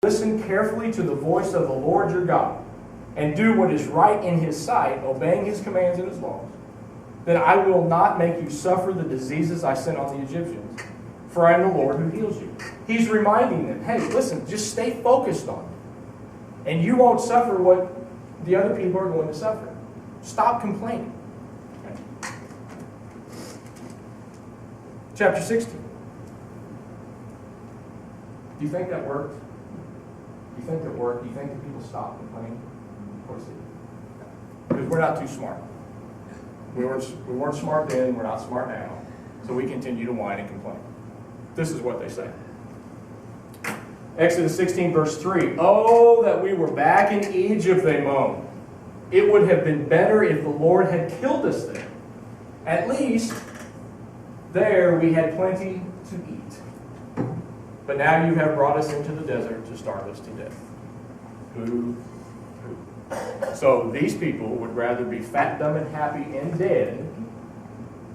Listen carefully to the voice of the Lord your God, and do what is right in His sight, obeying His commands and His laws, then I will not make you suffer the diseases I sent on the Egyptians, for I am the Lord who heals you. He's reminding them, hey, listen, just stay focused on it, and you won't suffer what the other people are going to suffer. Stop complaining. Okay. Chapter 16. Do you think that worked? Do you think it worked? Do you think that people stopped complaining? Of course they did. Because we're not too smart. We weren't smart then, we're not smart now. So we continue to whine and complain. This is what they say. Exodus 16, verse 3. Oh, that we were back in Egypt, they moan. It would have been better if the Lord had killed us there. At least there we had plenty to eat. But now you have brought us into the desert to starve us to death. Who? So these people would rather be fat, dumb, and happy and dead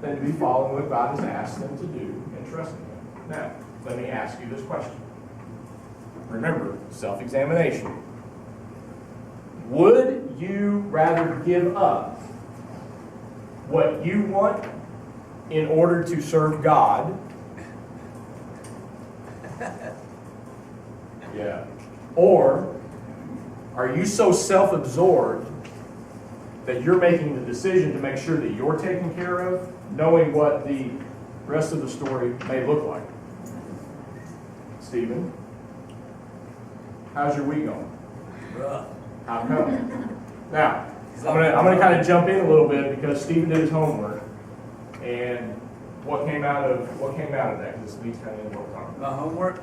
than to be following what God has asked them to do and trusting Him. Now, let me ask you this question. Remember, self-examination. Would you rather give up what you want in order to serve God? Yeah. Or are you so self-absorbed that you're making the decision to make sure that you're taken care of, knowing what the rest of the story may look like? Stephen, how's your week going? Rough. How come? Now, I'm gonna kind of jump in a little bit because Stephen did his homework, and what came out of that? Because this leads kind of into what we're talking about. My homework?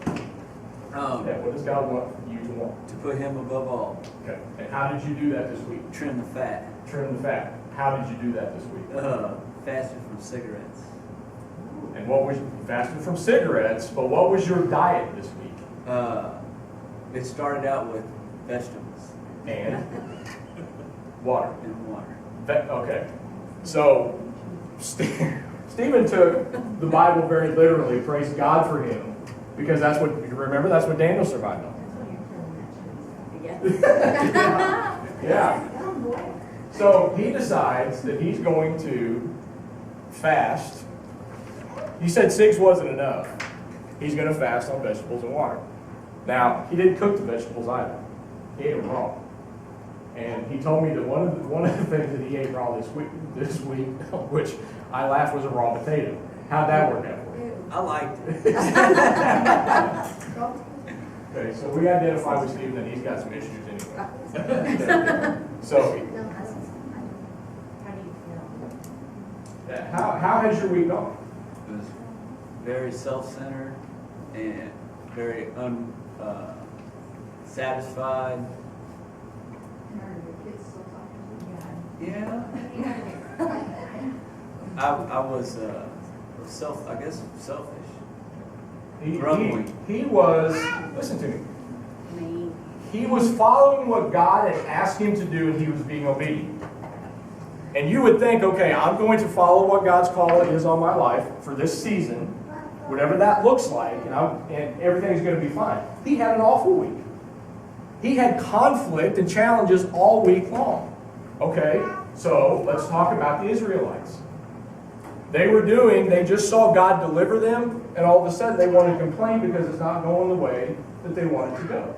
Yeah, what does God want you to want? To put Him above all. Okay. And how did you do that this week? Trim the fat. Trim the fat. How did you do that this week? Fasted from cigarettes. And what was fasted from cigarettes? But what was your diet this week? It started out with vegetables And water. and water. Okay. So Stephen took the Bible very literally. Praise God for him, because that's what Daniel survived on. Yeah. So he decides that he's going to fast. He said 6 wasn't enough. He's going to fast on vegetables and water. Now, he didn't cook the vegetables either. He ate them raw. And he told me that one of the things that he ate raw this week, which I laughed, was a raw potato. How'd that work out for you? I liked it. Okay, so we identify with Stephen that he's got some issues anyway. So, how has your week gone? It was very self-centered and very unsatisfied. Yeah. I was selfish. He was, listen to me. He was following what God had asked him to do, and he was being obedient. And you would think, okay, I'm going to follow what God's call is on my life for this season, whatever that looks like, and everything's going to be fine. He had an awful week. He had conflict and challenges all week long. Okay, so let's talk about the Israelites. They just saw God deliver them, and all of a sudden they want to complain because it's not going the way that they want it to go.